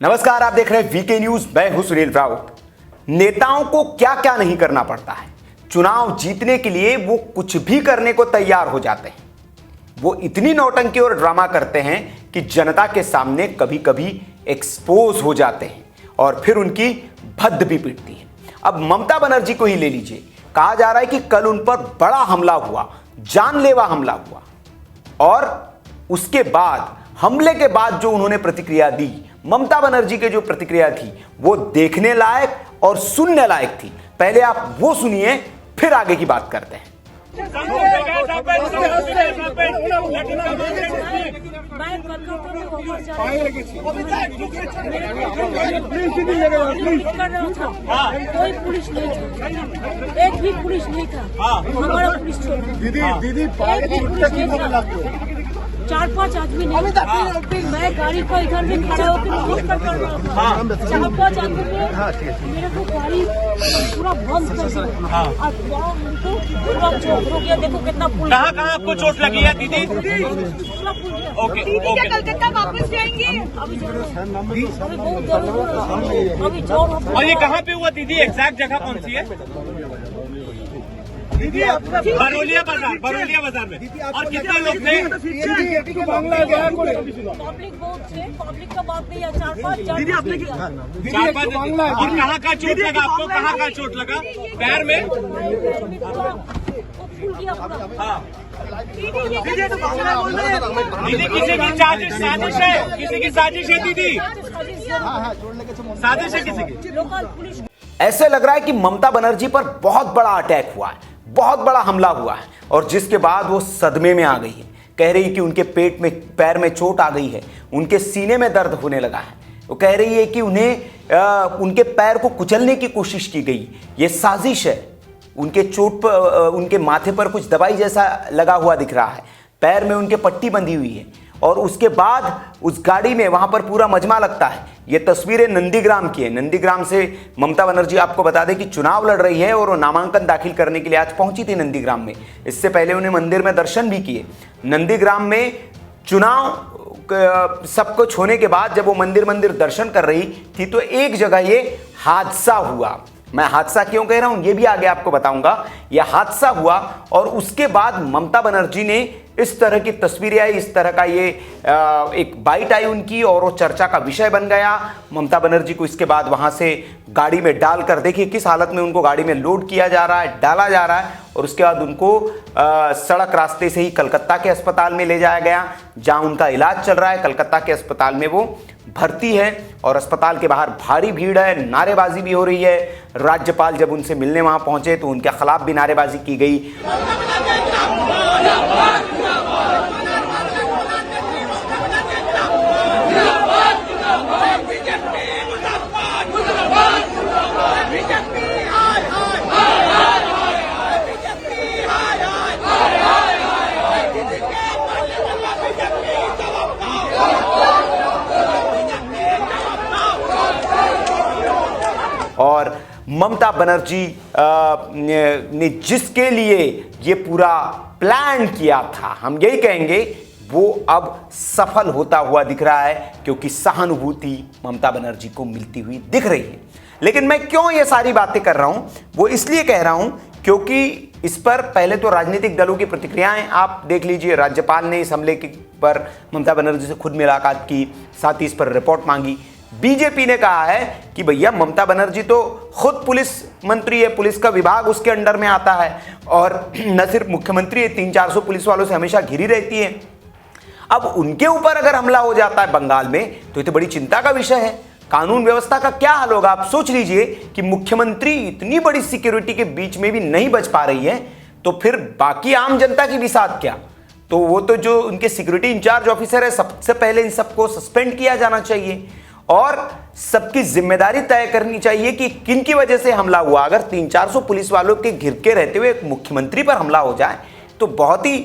नमस्कार, आप देख रहे हैं वीके न्यूज। मैं हूं सुनील राउत। नेताओं को क्या क्या नहीं करना पड़ता है। चुनाव जीतने के लिए वो कुछ भी करने को तैयार हो जाते हैं। वो इतनी नौटंकी और ड्रामा करते हैं कि जनता के सामने कभी कभी एक्सपोज हो जाते हैं और फिर उनकी भद्द भी पिटती है। अब ममता बनर्जी को ही ले लीजिए। कहा जा रहा है कि कल उन पर बड़ा हमला हुआ, जानलेवा हमला हुआ, और उसके बाद, हमले के बाद जो उन्होंने प्रतिक्रिया दी, ममता बनर्जी की जो प्रतिक्रिया थी वो देखने लायक और सुनने लायक थी। पहले आप वो सुनिए, फिर आगे की बात करते हैं। कोई पुलिस नहीं था, एक भी पुलिस नहीं था। हमारा पुलिस दीदी 4-5 आदमी नहीं। मैं गाड़ी को इधर में खड़ा होकर नोट कर रहा था। 4-5 आदमी मेरे को गाड़ी पूरा बंद कर दिया और उनको पूरा चोट हो गया। देखो कितना पुल। कहाँ आपको चोट लगी है दीदी? पूरा पुल गया। ओके, दीदी कलकत्ता वापस जाएंगे अभी बहुत जरूर अभी जोर। और ये कहाँ पे हुआ दीदी? एग्जैक्ट जगह कौन सी है? बरोलिया बाजार में। और कितने लोग थे? पब्लिक बहुत थे, पब्लिक का बात नहीं है। 4-5 और कहाँ का चोट लगा आपको? कहाँ का चोट लगा? पैर में? दीदी किसी की साजिश है? किसी की साजिश है दीदी? साजिश है किसी की? ऐसे लग रहा है कि ममता बनर्जी पर बहुत बड़ा अटैक हुआ है, बहुत बड़ा हमला हुआ है, और जिसके बाद वो सदमे में आ गई है। कह रही है कि उनके पेट में, पैर में चोट आ गई है, उनके सीने में दर्द होने लगा है। वो कह रही है कि उन्हें उनके पैर को कुचलने की कोशिश की गई, ये साजिश है। उनके चोट पर, उनके माथे पर कुछ दवाई जैसा लगा हुआ दिख रहा है, पैर में उनके पट्टी बंधी हुई है, और उसके बाद उस गाड़ी में, वहां पर पूरा मजमा लगता है। ये तस्वीरें नंदीग्राम की है। नंदीग्राम से ममता बनर्जी, आपको बता दें कि चुनाव लड़ रही है और वो नामांकन दाखिल करने के लिए आज पहुंची थी नंदीग्राम में। इससे पहले उन्हें मंदिर में दर्शन भी किए। नंदीग्राम में चुनाव सब कुछ होने के बाद जब वो मंदिर दर्शन कर रही थी तो एक जगह ये हादसा हुआ। मैं हादसा क्यों कह रहा हूं ये भी आगे आपको बताऊंगा। यह हादसा हुआ और उसके बाद ममता बनर्जी ने इस तरह की तस्वीरें आई, इस तरह का ये एक बाइट आई उनकी, और वो चर्चा का विषय बन गया। ममता बनर्जी को इसके बाद वहां से गाड़ी में डालकर, देखिए किस हालत में उनको गाड़ी में लोड किया जा रहा है, डाला जा रहा है, और उसके बाद उनको सड़क रास्ते से ही कलकत्ता के अस्पताल में ले जाया गया, जहां उनका इलाज चल रहा है। कलकत्ता के अस्पताल में वो भर्ती है और अस्पताल के बाहर भारी भीड़ है, नारेबाजी भी हो रही है। राज्यपाल जब उनसे मिलने वहां पहुंचे तो उनके खिलाफ भी नारेबाजी की गई। और ममता बनर्जी ने जिसके लिए ये पूरा प्लान किया था, हम यही कहेंगे, वो अब सफल होता हुआ दिख रहा है, क्योंकि सहानुभूति ममता बनर्जी को मिलती हुई दिख रही है। लेकिन मैं क्यों ये सारी बातें कर रहा हूं? वो इसलिए कह रहा हूं क्योंकि इस पर पहले तो राजनीतिक दलों की प्रतिक्रियाएं आप देख लीजिए। राज्यपाल ने इस हमले पर ममता बनर्जी से खुद मुलाकात की, साथ ही इस पर रिपोर्ट मांगी। बीजेपी ने कहा है कि भैया ममता बनर्जी तो खुद पुलिस मंत्री है, पुलिस का विभाग उसके अंडर में आता है, और न सिर्फ मुख्यमंत्री है, 300-400 पुलिस वालों से हमेशा घिरी रहती है। अब उनके ऊपर अगर हमला हो जाता है बंगाल में तो ये तो बड़ी चिंता का विषय है। कानून व्यवस्था का क्या हाल होगा? आप सोच लीजिए कि मुख्यमंत्री इतनी बड़ी सिक्योरिटी के बीच में भी नहीं बच पा रही है, तो फिर बाकी आम जनता की भी साथ क्या? तो वो तो जो उनके सिक्योरिटी इंचार्ज ऑफिसर है, सबसे पहले इन सबको सस्पेंड किया जाना चाहिए और सबकी जिम्मेदारी तय करनी चाहिए कि किन की वजह से हमला हुआ। अगर 300-400 पुलिस वालों के घिर के रहते हुए एक मुख्यमंत्री पर हमला हो जाए तो बहुत ही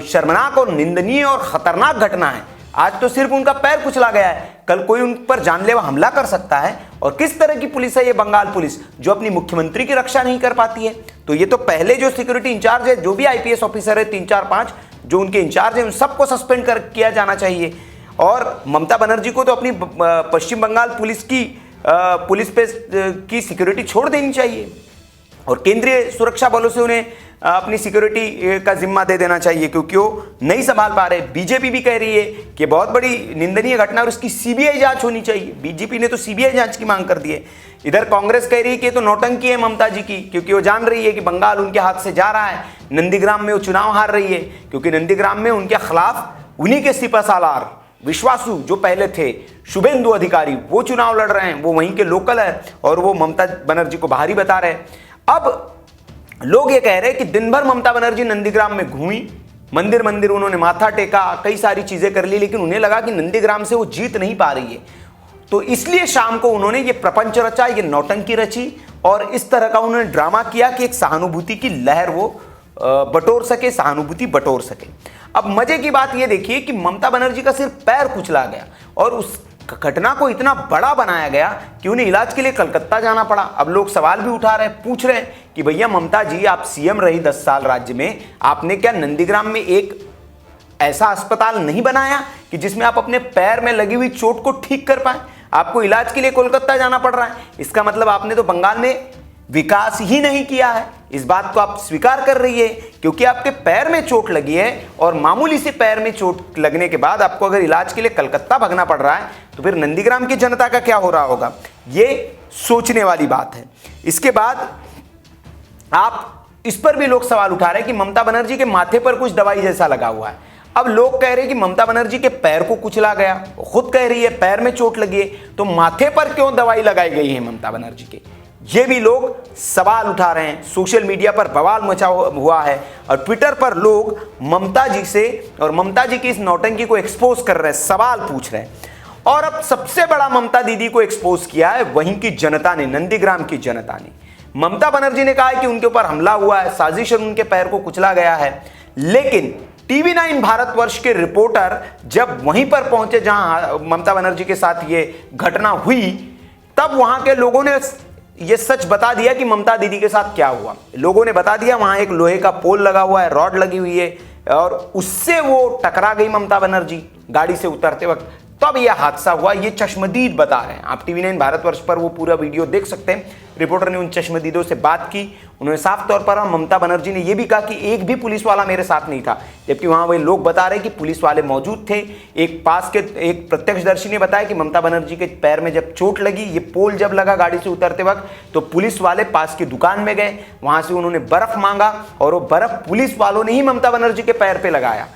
शर्मनाक और निंदनीय और खतरनाक घटना है। आज तो सिर्फ उनका पैर कुचला गया है, कल कोई उन पर जानलेवा हमला कर सकता है। और किस तरह की पुलिस है ये बंगाल पुलिस, जो अपनी मुख्यमंत्री की रक्षा नहीं कर पाती है। तो ये तो पहले जो सिक्योरिटी इंचार्ज है, जो भी आईपीएस ऑफिसर है 3-4-5 जो उनके इंचार्ज है, उन सबको सस्पेंड किया जाना चाहिए। और ममता बनर्जी को तो अपनी पश्चिम बंगाल पुलिस की सिक्योरिटी छोड़ देनी चाहिए और केंद्रीय सुरक्षा बलों से उन्हें अपनी सिक्योरिटी का जिम्मा दे देना चाहिए, क्योंकि वो नहीं संभाल पा रहे। बीजेपी भी कह रही है कि बहुत बड़ी निंदनीय घटना और इसकी सीबीआई जांच होनी चाहिए। बीजेपी ने तो सीबीआई जांच की मांग कर दी है। इधर कांग्रेस कह रही है कि ये तो नौटंकी है ममता जी की, क्योंकि वो जान रही है कि बंगाल उनके हाथ से जा रहा है। नंदीग्राम में वो चुनाव हार रही है, क्योंकि नंदीग्राम में उनके खिलाफ उन्हीं के सिपहसालार विश्वासु जो पहले थे शुभेंदु अधिकारी, वो चुनाव लड़ रहे हैं। वो वहीं के लोकल है और वो ममता बनर्जी को बाहरी बता रहे हैं। अब लोग ये कह रहे हैं कि दिन भर ममता बनर्जी नंदीग्राम में घूमी, मंदिर मंदिर उन्होंने माथा टेका, कई सारी चीजें कर ली, लेकिन उन्हें लगा कि नंदीग्राम से वो जीत नहीं पा रही है। तो इसलिए शाम को उन्होंने ये प्रपंच रचा, ये नौटंकी रची और इस तरह का उन्होंने ड्रामा किया कि एक सहानुभूति की लहर वो बटोर सके, सहानुभूति बटोर सके। अब मजे की बात ये देखिए कि ममता बनर्जी का सिर्फ पैर कुचला गया और उस घटना को इतना बड़ा बनाया गया कि उन्हें इलाज के लिए कलकत्ता जाना पड़ा। अब लोग सवाल भी उठा रहे हैं, पूछ रहे हैं कि भैया ममता जी आप सीएम रही 10 साल राज्य में, आपने क्या नंदीग्राम में एक ऐसा अस्पताल नहीं बनाया कि जिसमें आप अपने पैर में लगी हुई चोट को ठीक कर पाए? आपको इलाज के लिए कोलकाता जाना पड़ रहा है। इसका मतलब आपने तो बंगाल में विकास ही नहीं किया है। इस बात को आप स्वीकार कर रही है, क्योंकि आपके पैर में चोट लगी है और मामूली से पैर में चोट लगने के बाद आपको अगर इलाज के लिए कलकत्ता भागना पड़ रहा है, तो फिर नंदीग्राम की जनता का क्या हो रहा होगा? ये सोचने वाली बात है। इसके बाद आप इस पर भी लोग सवाल उठा रहे हैं कि ममता बनर्जी के माथे पर कुछ दवाई जैसा लगा हुआ है। अब लोग कह रहे हैं कि ममता बनर्जी के पैर को कुचला गया, वो खुद कह रही है पैर में चोट लगी है, तो माथे पर क्यों दवाई लगाई गई है ममता बनर्जी के? ये भी लोग सवाल उठा रहे हैं। सोशल मीडिया पर बवाल मचा हुआ है और ट्विटर पर लोग ममता जी से और ममता जी की इस नौटंकी को एक्सपोज कर रहे हैं, सवाल पूछ रहे हैं। और अब सबसे बड़ा ममता दीदी को एक्सपोज किया है वहीं की जनता ने, नंदीग्राम की जनता ने। ममता बनर्जी ने कहा है कि उनके ऊपर हमला हुआ है, साजिश और उनके पैर को कुचला गया है, लेकिन TV9 भारतवर्ष के रिपोर्टर जब वहीं पर पहुंचे जहां ममता बनर्जी के साथ ये घटना हुई, तब वहां के लोगों ने ये सच बता दिया कि ममता दीदी के साथ क्या हुआ। लोगों ने बता दिया वहां एक लोहे का पोल लगा हुआ है, रॉड लगी हुई है और उससे वो टकरा गई ममता बनर्जी गाड़ी से उतरते वक्त, तब यह हादसा हुआ। ये चश्मदीद बता रहे हैं। आप TV9 भारतवर्ष पर वो पूरा वीडियो देख सकते हैं। रिपोर्टर ने उन चश्मदीदों से बात की, उन्होंने साफ तौर पर ममता बनर्जी ने यह भी कहा कि एक भी पुलिस वाला मेरे साथ नहीं था, जबकि वहां वही लोग बता रहे कि पुलिस वाले मौजूद थे। एक प्रत्यक्षदर्शी ने बताया कि ममता बनर्जी के पैर में जब चोट लगी, ये पोल जब लगा गाड़ी से उतरते वक्त, तो पुलिस वाले पास की दुकान में गए, वहां से उन्होंने बर्फ मांगा और वो बर्फ पुलिस वालों ने ही ममता बनर्जी के पैर पे लगाया।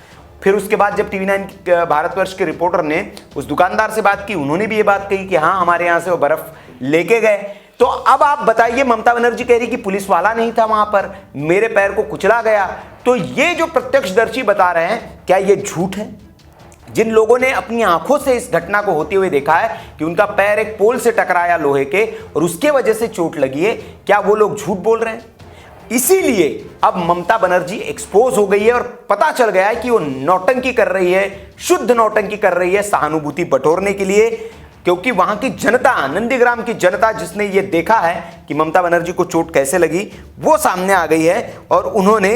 फिर उसके बाद जब TV9 भारतवर्ष के रिपोर्टर ने उस दुकानदार से बात की, उन्होंने भी ये बात कही कि हाँ हमारे यहां से वो बर्फ लेके गए। तो अब आप बताइए, ममता बनर्जी कह रही कि पुलिस वाला नहीं था वहां पर, मेरे पैर को कुचला गया। तो ये जो प्रत्यक्षदर्शी बता रहे हैं, क्या ये झूठ है? जिन लोगों ने अपनी आंखों से इस घटना को होते हुए देखा है कि उनका पैर एक पोल से टकराया लोहे के और उसके वजह से चोट लगी है, क्या वो लोग झूठ बोल रहे हैं? इसीलिए अब ममता बनर्जी एक्सपोज हो गई है और पता चल गया है कि वो नौटंकी कर रही है, शुद्ध नौटंकी कर रही है सहानुभूति बटोरने के लिए, क्योंकि वहां की जनता, नंदीग्राम की जनता जिसने ये देखा है कि ममता बनर्जी को चोट कैसे लगी, वो सामने आ गई है और उन्होंने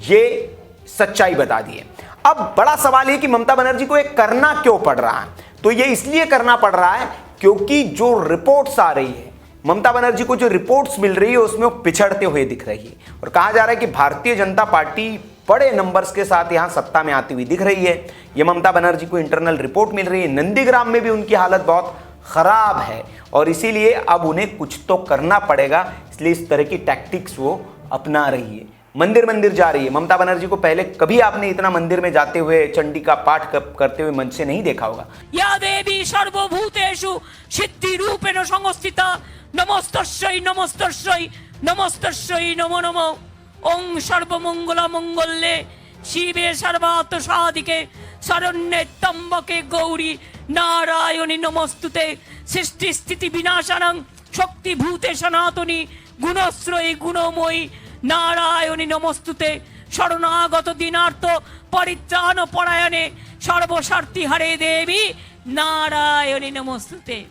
ये सच्चाई बता दी है। अब बड़ा सवाल ये कि ममता बनर्जी को ये करना क्यों पड़ रहा है? तो ये इसलिए करना पड़ रहा है क्योंकि जो रिपोर्ट्स आ रही है, ममता बनर्जी को जो रिपोर्ट्स मिल रही है उसमें वो पिछड़ते हुए दिख रही है और कहा जा रहा है कि भारतीय जनता पार्टी बड़े नंबर्स के साथ यहां सत्ता में आती हुई दिख रही है। ये ममता बनर्जी को इंटरनल रिपोर्ट मिल रही है। नंदीग्राम में भी उनकी हालत बहुत खराब है और इसीलिए अब उन्हें कुछ तो करना पड़ेगा, इसलिए इस तरह की टैक्टिक्स वो अपना रही है। मंदिर मंदिर जा रही है। ममता बनर्जी को पहले कभी आपने इतना मंदिर में जाते हुए, चंडी का पाठ करते हुए मंच से नहीं देखा होगा। या देवी सर्वभूतेषु सिद्धि रूपेण संस्थिता नमस्तस्यै नमस्तस्यै नमस्तस्यै नमो नमो ओं सर्वमंगल मंगल्ये शिवे सर्वार्थ साधिके शरण्ये त्र्यंबके गौरी नारायणी नमस्तुते सृष्टि स्थिति विनाशनं शक्ति भूते सनातनी गुणश्रयी गुणमयी नारायणी नमस्तुते शरणागत दीनार्थ परित्राण परायणे सर्वस्वार्थी हरे देवी नारायणी नमस्तुते।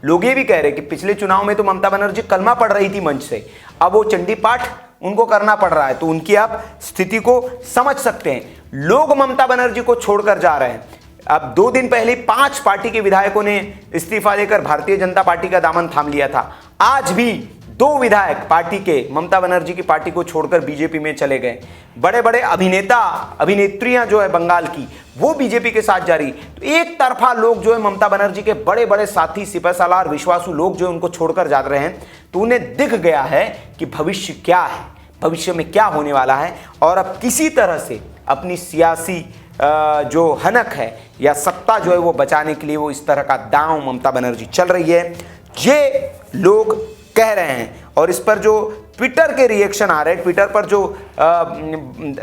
लोग ये भी कह रहे हैं कि पिछले चुनाव में तो ममता बनर्जी कलमा पढ़ रही थी मंच से, अब वो चंडी पाठ उनको करना पड़ रहा है, तो उनकी आप स्थिति को समझ सकते हैं। लोग ममता बनर्जी को छोड़कर जा रहे हैं। अब 2 दिन पहले 5 पार्टी के विधायकों ने इस्तीफा देकर भारतीय जनता पार्टी का दामन थाम लिया था। आज भी 2 विधायक पार्टी के, ममता बनर्जी की पार्टी को छोड़कर बीजेपी में चले गए। बड़े बड़े अभिनेता अभिनेत्रियां जो है बंगाल की, वो बीजेपी के साथ जा रही। तो एक तरफा लोग जो है ममता बनर्जी के बड़े बड़े साथी सिपहसालार विश्वासु लोग जो उनको छोड़कर जा रहे हैं, तो उन्हें दिख गया है कि भविष्य क्या है, भविष्य में क्या होने वाला है। और अब किसी तरह से अपनी सियासी जो हनक है या सत्ता जो है वो बचाने के लिए वो इस तरह का दांव ममता बनर्जी चल रही है, ये लोग कह रहे हैं। और इस पर जो ट्विटर के रिएक्शन आ रहे हैं, ट्विटर पर जो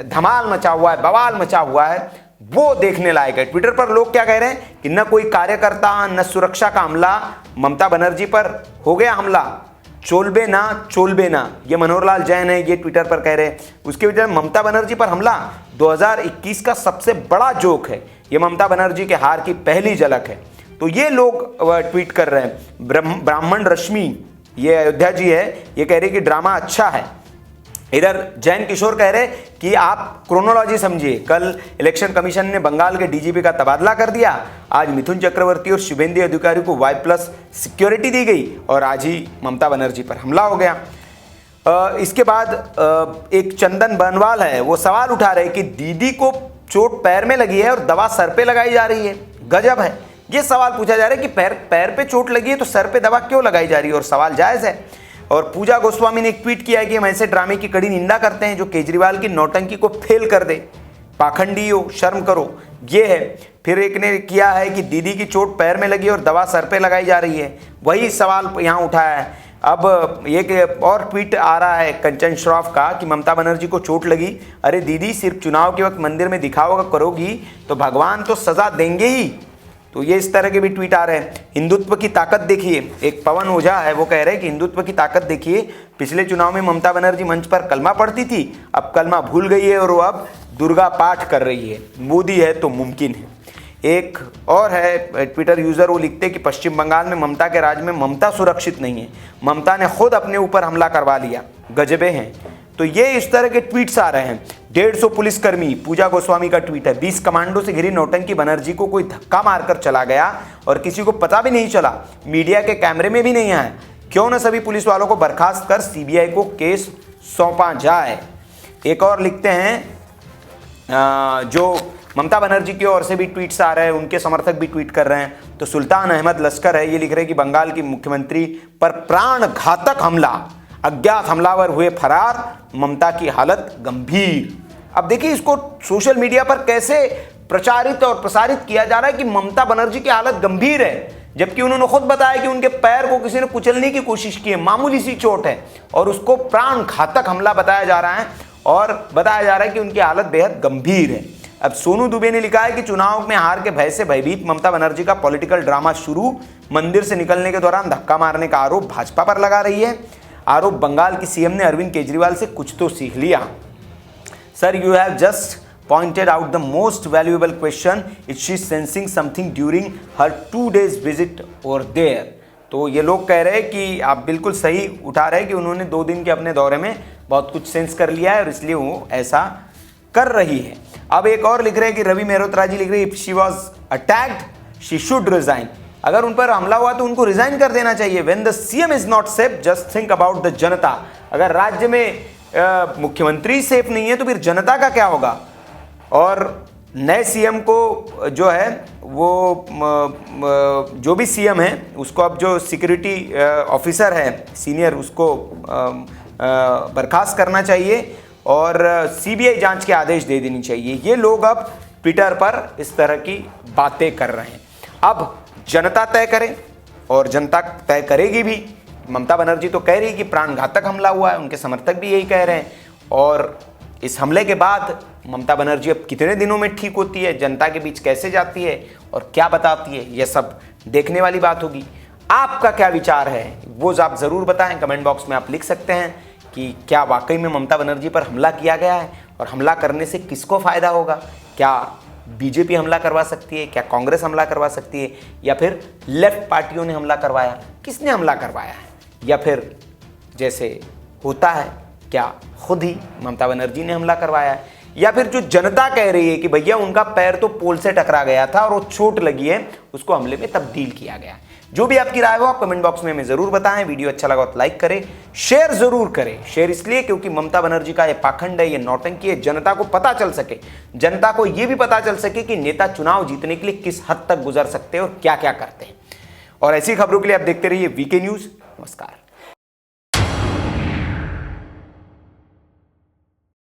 धमाल मचा हुआ है, बवाल मचा हुआ है, वो देखने लायक है। ट्विटर पर लोग क्या कह रहे हैं कि न कोई कार्यकर्ता न सुरक्षा का हमला, ममता बनर्जी पर हो गया हमला, चोलबे ना, ये मनोहर लाल जैन है, ये ट्विटर पर कह रहे हैं। उसके वजह ममता बनर्जी पर हमला 2021 का सबसे बड़ा जोक है, ये ममता बनर्जी के हार की पहली झलक है। तो ये लोग ट्वीट कर रहे हैं। ब्राह्मण रश्मि, ये अयोध्या जी है, ये कह रही कि ड्रामा अच्छा है। इधर जैन किशोर कह रहे कि आप क्रोनोलॉजी समझिए, कल इलेक्शन कमीशन ने बंगाल के डीजीपी का तबादला कर दिया, आज मिथुन चक्रवर्ती और शुभेंदु अधिकारी को Y+ सिक्योरिटी दी गई और आज ही ममता बनर्जी पर हमला हो गया। इसके बाद एक चंदन बनवाल है, वो सवाल उठा रहे कि दीदी को चोट पैर में लगी है और दवा सर पे लगाई जा रही है। गजब है, ये सवाल पूछा जा रहा है कि पैर पे चोट लगी है तो सर पे दवा क्यों लगाई जा रही है, और सवाल जायज़ है। और पूजा गोस्वामी ने एक ट्वीट किया है कि हम ऐसे ड्रामे की कड़ी निंदा करते हैं जो केजरीवाल की नौटंकी को फेल कर दे, पाखंडी हो, शर्म करो, ये है। फिर एक ने किया है कि दीदी की चोट पैर में लगी और दवा सर पे लगाई जा रही है, वही सवाल यहाँ उठाया है। अब एक और ट्वीट आ रहा है कंचन श्रॉफ का कि ममता बनर्जी को चोट लगी, अरे दीदी सिर्फ चुनाव के वक्त मंदिर में दिखावा करोगी तो भगवान तो सजा देंगे ही। तो ये इस तरह के भी ट्वीट आ रहे हैं। हिंदुत्व की ताकत देखिए, एक पवन ओझा है, वो कह रहे हैं कि हिंदुत्व की ताकत देखिए, पिछले चुनाव में ममता बनर्जी मंच पर कलमा पढ़ती थी, अब कलमा भूल गई है और वो अब दुर्गा पाठ कर रही है, मोदी है तो मुमकिन है। एक और है ट्विटर यूज़र, वो लिखते कि पश्चिम बंगाल में ममता के राज में ममता सुरक्षित नहीं है, ममता ने खुद अपने ऊपर हमला करवा लिया, गजबे हैं। तो ये इस तरह के ट्वीट्स आ रहे हैं। 150 पुलिसकर्मी, पूजा गोस्वामी का ट्वीट है, 20 कमांडो से घिरी नौटंकी बनर्जी को कोई धक्का मारकर चला गया और किसी को पता भी नहीं चला, मीडिया के कैमरे में भी नहीं आया, क्यों न सभी पुलिस वालों को बर्खास्त कर सीबीआई को केस सौंपा जाए। एक और लिखते हैं, जो ममता बनर्जी की ओर से भी ट्वीट्स आ रहे हैं, उनके समर्थक भी ट्वीट कर रहे हैं। तो सुल्तान अहमद लश्कर है, ये लिख रहे हैं कि बंगाल की मुख्यमंत्री पर प्राण घातक हमला, अज्ञात हमलावर हुए फरार, ममता की हालत गंभीर। अब देखिए इसको सोशल मीडिया पर कैसे प्रचारित और प्रसारित किया जा रहा है कि ममता बनर्जी की हालत गंभीर है, जबकि उन्होंने खुद बताया कि उनके पैर को किसी ने कुचलने की कोशिश की है, मामूली सी चोट है, और उसको प्राण घातक हमला बताया जा रहा है और बताया जा रहा है कि उनकी हालत बेहद गंभीर है। अब सोनू दुबे ने लिखा है कि चुनाव में हार के भय से भयभीत ममता बनर्जी का पॉलिटिकल ड्रामा शुरू, मंदिर से निकलने के दौरान धक्का मारने का आरोप भाजपा पर लगा रही है। आरोप, बंगाल की सीएम ने अरविंद केजरीवाल से कुछ तो सीख लिया। Sir, you have just pointed out the most valuable question, is she sensing something during her 2 days visit over there. तो ये लोग कह रहे हैं कि आप बिल्कुल सही उठा रहे हैं कि उन्होंने 2 दिन के अपने दौरे में बहुत कुछ सेंस कर लिया है और इसलिए वो ऐसा कर रही है। अब एक और लिख रहे हैं कि रवि मेहरोत्रा जी लिख रहे हैं, if she was attacked she should resign. अगर उन पर हमला हुआ तो उनको रिजाइन कर देना चाहिए। When the CM is not safe just think about the जनता। अगर राज्य में मुख्यमंत्री सेफ नहीं है तो फिर जनता का क्या होगा। और नए सीएम को जो है वो जो भी सीएम है उसको अब जो सिक्योरिटी ऑफिसर है सीनियर, उसको बर्खास्त करना चाहिए और सीबीआई जांच के आदेश दे देनी चाहिए। ये लोग अब ट्विटर पर इस तरह की बातें कर रहे हैं। अब जनता तय करे और जनता तय करेगी भी। ममता बनर्जी तो कह रही है कि प्राणघातक हमला हुआ है, उनके समर्थक भी यही कह रहे हैं। और इस हमले के बाद ममता बनर्जी अब कितने दिनों में ठीक होती है, जनता के बीच कैसे जाती है और क्या बताती है, यह सब देखने वाली बात होगी। आपका क्या विचार है वो आप ज़रूर बताएं, कमेंट बॉक्स में आप लिख सकते हैं कि क्या वाकई में ममता बनर्जी पर हमला किया गया है और हमला करने से किसको फ़ायदा होगा। क्या बीजेपी हमला करवा सकती है, क्या कांग्रेस हमला करवा सकती है, या फिर लेफ्ट पार्टियों ने हमला करवाया, किसने हमला करवाया है, या फिर जैसे होता है क्या खुद ही ममता बनर्जी ने हमला करवाया है। या फिर जो जनता कह रही है कि भैया उनका पैर तो पोल से टकरा गया था और वो चोट लगी है, उसको हमले में तब्दील किया गया। जो भी आपकी राय हो आप कमेंट बॉक्स में हमें जरूर बताएं। वीडियो अच्छा लगा तो लाइक करें, शेयर जरूर करें। शेयर इसलिए क्योंकि ममता बनर्जी का ये पाखंड है, ये नौटंकी है, जनता को पता चल सके, जनता को ये भी पता चल सके कि नेता चुनाव जीतने के लिए किस हद तक गुजर सकते हैं और क्या क्या करते हैं। और ऐसी खबरों के लिए आप देखते रहिए वीके न्यूज। नमस्कार।